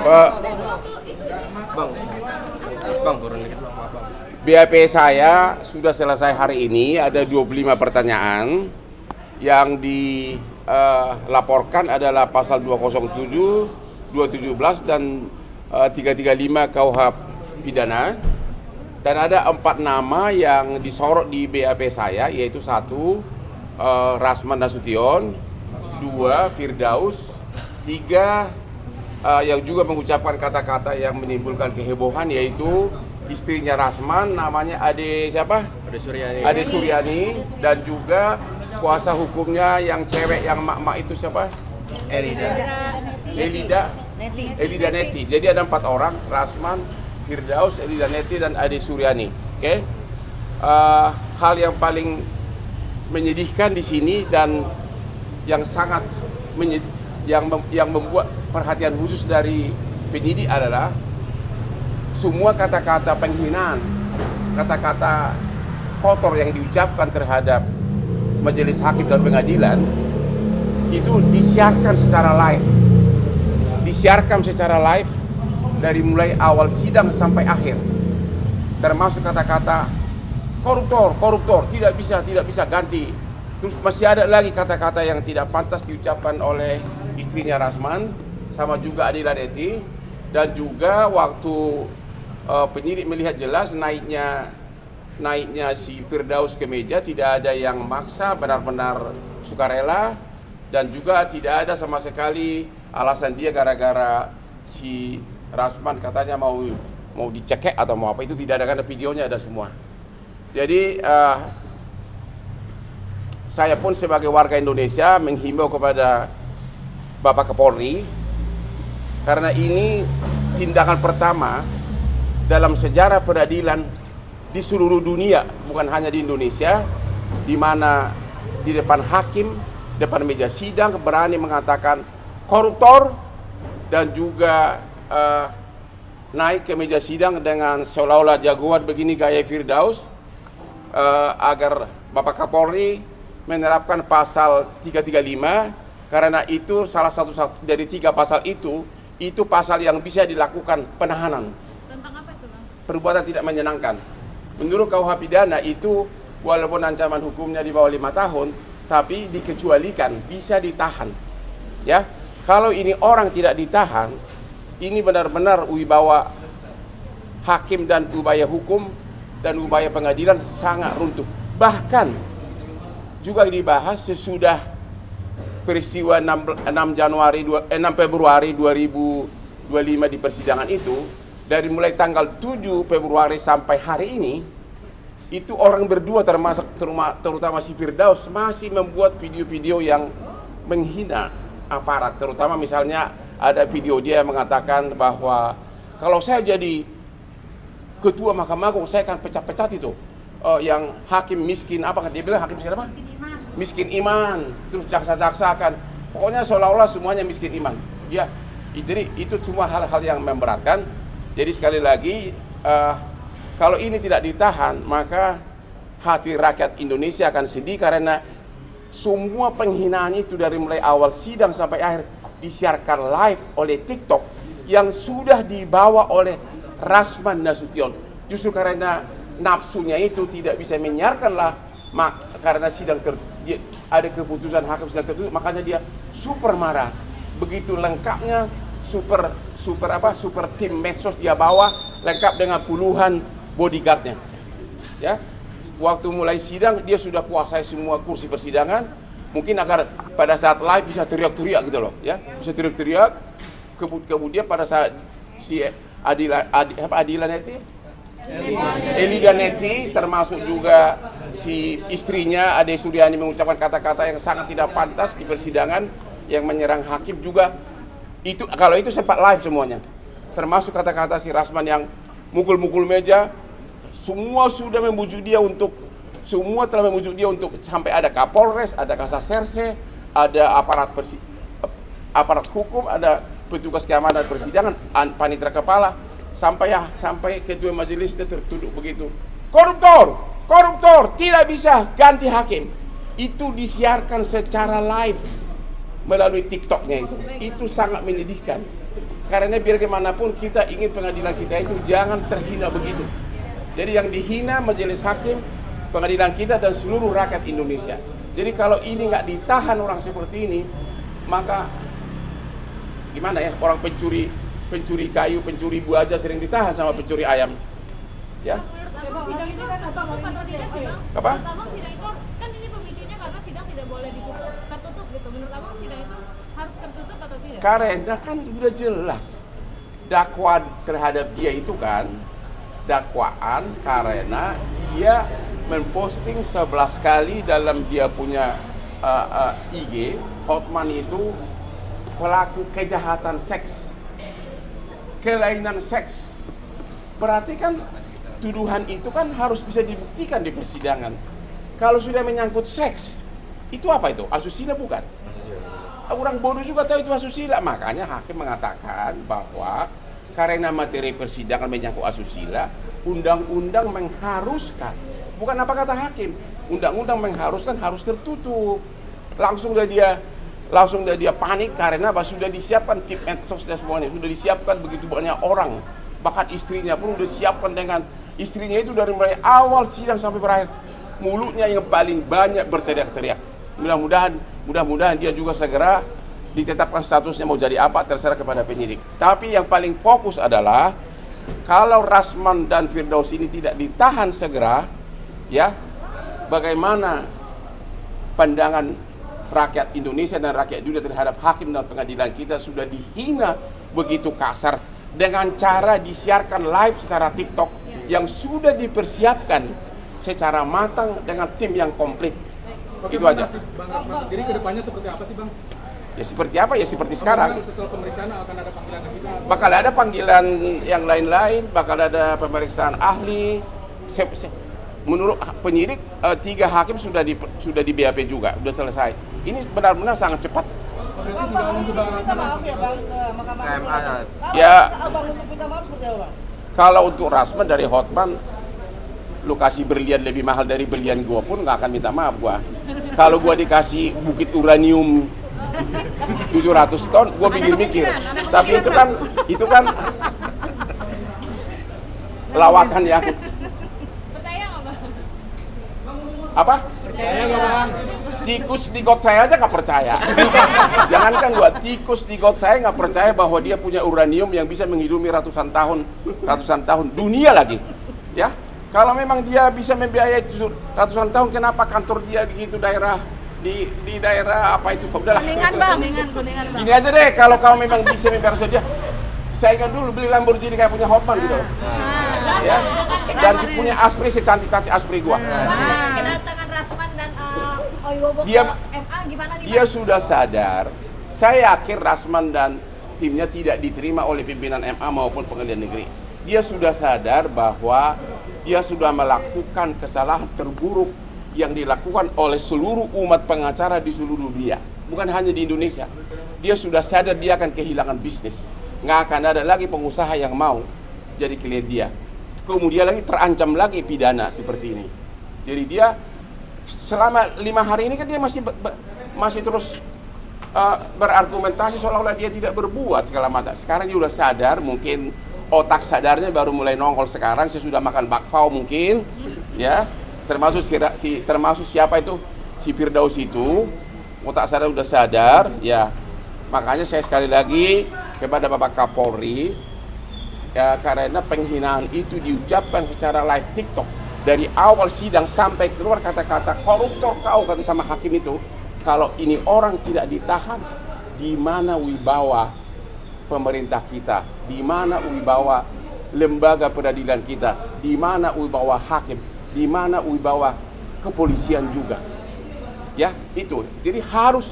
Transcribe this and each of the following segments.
Pak, Bang, turun dikit bang, maaf bang. BAP saya sudah selesai hari ini, ada 25 pertanyaan. Yang dilaporkan adalah pasal 207, 217 dan 335 KUHP pidana. Dan ada 4 nama yang disorot di BAP saya, yaitu 1 Rasman Nasution, 2 Firdaus, 3 yang juga mengucapkan kata-kata yang menimbulkan kehebohan, yaitu istrinya Rasman, namanya Ade siapa? Ade Suryani, dan juga kuasa hukumnya yang cewek yang mak-mak itu siapa? Elida Neti. Jadi ada 4 orang, Rasman, Firdaus, Elida Neti, dan Ade Suryani. Oke? Hal yang paling menyedihkan di sini dan yang sangat yang membuat perhatian khusus dari penyidik adalah semua kata-kata penghinaan, kata-kata kotor yang diucapkan terhadap majelis hakim dan pengadilan itu disiarkan secara live dari mulai awal sidang sampai akhir, termasuk kata-kata koruptor tidak bisa ganti. Terus masih ada lagi kata-kata yang tidak pantas diucapkan oleh istrinya Rasman sama juga Adila Neti, dan juga waktu penyidik melihat jelas naiknya si Firdaus ke meja, tidak ada yang maksa, benar-benar sukarela, dan juga tidak ada sama sekali alasan dia gara-gara si Rasman katanya mau dicekek atau mau apa, itu tidak ada, karena videonya ada semua. Jadi saya pun sebagai warga Indonesia menghimbau kepada Bapak Kapolri, karena ini tindakan pertama dalam sejarah peradilan di seluruh dunia, bukan hanya di Indonesia, di mana di depan hakim, depan meja sidang berani mengatakan koruptor, dan juga naik ke meja sidang dengan seolah-olah jagoan begini gaya Firdaus, agar Bapak Kapolri menerapkan pasal 335, karena itu salah satu dari 3 pasal itu pasal yang bisa dilakukan penahanan. Tentang apa itu, Bang? Perbuatan tidak menyenangkan. Menurut KUHP pidana itu walaupun ancaman hukumnya di bawah 5 tahun, tapi dikecualikan, bisa ditahan. Ya, kalau ini orang tidak ditahan, ini benar-benar wibawa hakim dan upaya hukum dan upaya pengadilan sangat runtuh. Bahkan juga dibahas sesudah peristiwa 6 Februari 2025 di persidangan itu, dari mulai tanggal 7 Februari sampai hari ini, itu orang berdua terutama si Firdaus masih membuat video-video yang menghina aparat, terutama misalnya ada video dia yang mengatakan bahwa kalau saya jadi ketua Mahkamah Agung saya akan pecat-pecat itu yang hakim miskin, apa dia bilang hakim miskin apa? Miskin iman, terus jaksa-jaksa akan, pokoknya seolah-olah semuanya miskin iman. Ya, jadi itu cuma hal-hal yang memberatkan. Jadi sekali lagi, kalau ini tidak ditahan, maka hati rakyat Indonesia akan sedih, karena semua penghinaan itu dari mulai awal sidang sampai akhir disiarkan live oleh TikTok yang sudah dibawa oleh Rasman Nasution. Justru karena nafsunya itu tidak bisa menyiarkanlah, karena sidang ada keputusan hakim sedang tertutup, makanya dia super marah. Begitu lengkapnya super tim medsos dia bawa, lengkap dengan puluhan bodyguardnya. Ya, waktu mulai sidang dia sudah kuasai semua kursi persidangan, mungkin agar pada saat live bisa teriak-teriak gitu loh, ya, bisa teriak-teriak. Kemudian pada saat si Adila Neti, Elida Neti, termasuk juga si istrinya Ade Suryani mengucapkan kata-kata yang sangat tidak pantas di persidangan yang menyerang hakim juga. Itu kalau itu sempat live semuanya, termasuk kata-kata si Rasman yang mukul-mukul meja. Semua sudah membujuk dia untuk, semua telah membujuk dia untuk, sampai ada Kapolres, ada Kasaserse, ada aparat hukum, ada petugas keamanan persidangan, panitera kepala, sampai ketua majelis itu tertuduh begitu. Koruptor tidak bisa ganti hakim. Itu disiarkan secara live melalui TikToknya itu sangat menyedihkan. Karena biar bagaimanapun kita ingin pengadilan kita itu jangan terhina begitu. Jadi yang dihina majelis hakim, pengadilan kita dan seluruh rakyat Indonesia. Jadi kalau ini nggak ditahan orang seperti ini, maka gimana ya, orang pencuri kayu, pencuri buah aja sering ditahan sama pencuri ayam. Ya. Sidang itu tertutup atau tidak sih Bang? Apa? Menurut Abang sidang itu kan ini pemicunya karena sidang tidak boleh ditutup, tertutup gitu. Menurut Abang sidang itu harus tertutup atau tidak? Karena kan sudah jelas dakwaan terhadap dia itu kan dakwaan karena dia memposting 11 kali dalam dia punya IG, Hotman itu pelaku kejahatan seks, kelainan seks. Berarti kan tuduhan itu kan harus bisa dibuktikan di persidangan. Kalau sudah menyangkut seks, itu apa itu? Asusila bukan? Orang bodoh juga tahu itu asusila. Makanya hakim mengatakan bahwa karena materi persidangan menyangkut asusila, undang-undang mengharuskan. Bukan apa kata hakim, undang-undang mengharuskan harus tertutup. Langsung dia panik karena sudah disiapkan tim medsos dan semuanya, sudah disiapkan begitu banyak orang. Bahkan istrinya pun sudah disiapkan dengan istrinya itu dari mulai awal sidang sampai berakhir. Mulutnya yang paling banyak berteriak-teriak. Mudah-mudahan dia juga segera ditetapkan statusnya mau jadi apa terserah kepada penyidik. Tapi yang paling fokus adalah kalau Rasman dan Firdaus ini tidak ditahan segera, ya, bagaimana pandangan rakyat Indonesia dan rakyat dunia terhadap hakim dan pengadilan kita sudah dihina begitu kasar dengan cara disiarkan live secara TikTok yang sudah dipersiapkan secara matang dengan tim yang komplit. Itu aja. Bang Rasman sendiri ke depannya seperti apa sih Bang? Ya seperti apa? Ya seperti sekarang. Setelah pemeriksaan akan ada panggilan lagi? Bakal ada panggilan yang lain-lain, bakal ada pemeriksaan ahli. Menurut penyidik 3 hakim sudah di BAP juga, sudah selesai. Ini benar-benar sangat cepat. Bang, minta maaf ya Bang ke Mahkamah Agung. Ya. Abang untuk minta maaf seperti apa Bang? Kalau untuk Rasman dari Hotman, lu kasih berlian lebih mahal dari berlian gua pun nggak akan minta maaf gua. Kalau gua dikasih bukit uranium 700 ton, gua mikir-mikir. Tapi itu kan lawakan yang Percaya nggak Bang? apa? Percaya nggak Bang? Tikus di got saya aja nggak percaya. Jangankan gua, tikus di got saya nggak percaya bahwa dia punya uranium yang bisa menghidupi ratusan tahun dunia lagi. Ya, kalau memang dia bisa membiayai ratusan tahun, kenapa kantor dia di daerah di daerah apa itu? Udahlah. Kuningan Bang. Gini aja deh, kalau kau memang bisa membiayai dia, saya ingat dulu beli Lamborghini kayak punya Hotman gitu loh. Ya, dan punya Aspri secantik-cantik Aspri gua. Kedatangan Rasman dan Oiwobo ke Dia- MA gimana nih Dia Bang? sudah sadar. Saya yakin Rasman dan timnya tidak diterima oleh pimpinan MA maupun pengadilan negeri. Dia sudah sadar bahwa dia sudah melakukan kesalahan terburuk yang dilakukan oleh seluruh umat pengacara di seluruh dunia, bukan hanya di Indonesia. Dia sudah sadar dia akan kehilangan bisnis. Nggak akan ada lagi pengusaha yang mau jadi klien dia. Kemudian lagi terancam lagi pidana seperti ini. Jadi dia selama 5 hari ini kan dia masih terus berargumentasi seolah-olah dia tidak berbuat segala macam. Sekarang dia sudah sadar, mungkin otak sadarnya baru mulai nongol sekarang. Saya sudah makan bakpao mungkin, ya. Termasuk siapa itu, si Firdaus itu, otak sadar sudah sadar, ya. Makanya saya sekali lagi kepada Bapak Kapolri, ya, karena penghinaan itu diucapkan secara live TikTok dari awal sidang sampai keluar kata-kata koruptor kau, kata sama hakim itu. Kalau ini orang tidak ditahan, di mana wibawa pemerintah kita, di mana wibawa lembaga peradilan kita, di mana wibawa hakim, di mana wibawa kepolisian juga. Ya, itu. Jadi harus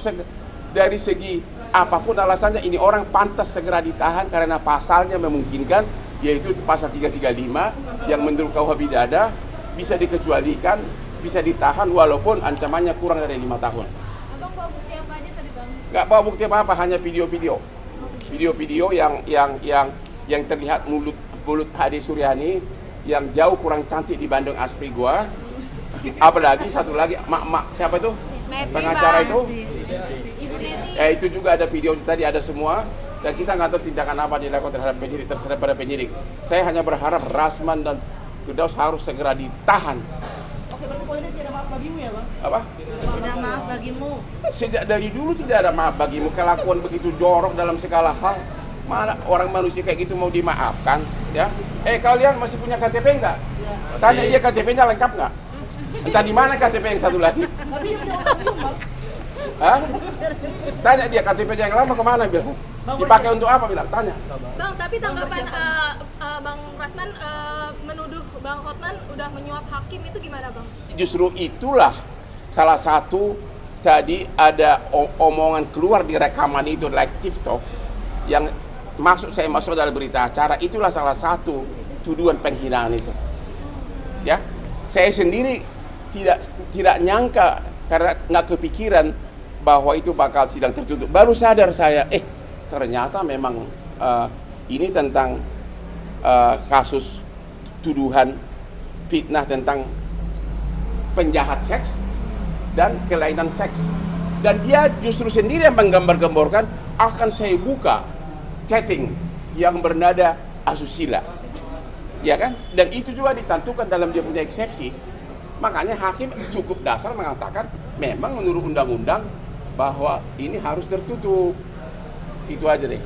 dari segi apapun alasannya ini orang pantas segera ditahan karena pasalnya memungkinkan, yaitu pasal 335 yang menurut KUH pidana bisa dikecualikan, bisa ditahan walaupun ancamannya kurang dari 5 tahun. Abang bawa bukti apa aja tadi Bang? Nggak bawa bukti apa-apa, hanya video-video yang terlihat mulut Hadi Suryani yang jauh kurang cantik dibanding Aspri gua. Apalagi satu lagi mak siapa itu pengacara itu Ibu Neti. Ya itu juga ada video tadi, ada semua. Dan kita nggak tahu tindakan apa dilakukan terhadap penyidik, terhadap para penyidik. Saya hanya berharap Rasman dan Firdaus harus segera ditahan. Oke, berarti poinnya tidak maaf bagimu ya bang? Apa? Tidak maaf bagimu. Sejak dari dulu tidak ada maaf bagimu. Kelakuan begitu jorok dalam segala hal. Mana orang manusia kayak gitu mau dimaafkan? Ya. Kalian masih punya KTP nggak? Tanya dia KTP-nya lengkap nggak? Entah di mana KTP yang satu lagi. Tapi dia punya orang bingung bang. Hah? Tanya dia KTP-nya yang lama kemana bilang? Dipakai untuk apa bilang? Tanya. Bang, tapi tanggapan Bang Rasman menuduh Bang Hotman udah menyuap hakim itu gimana Bang? Justru itulah salah satu tadi ada omongan keluar di rekaman itu like TikTok yang saya masuk dalam berita acara, itulah salah satu tuduhan penghinaan itu. Ya, saya sendiri tidak nyangka karena nggak kepikiran bahwa itu bakal sidang tertutup. Baru sadar saya, ternyata memang ini tentang kasus tuduhan fitnah tentang penjahat seks dan kelainan seks. Dan dia justru sendiri yang menggambar-gemborkan akan saya buka chatting yang bernada asusila. Ya kan? Dan itu juga ditentukan dalam dia punya eksepsi. Makanya hakim cukup dasar mengatakan memang menurut undang-undang bahwa ini harus tertutup. Itu aja deh.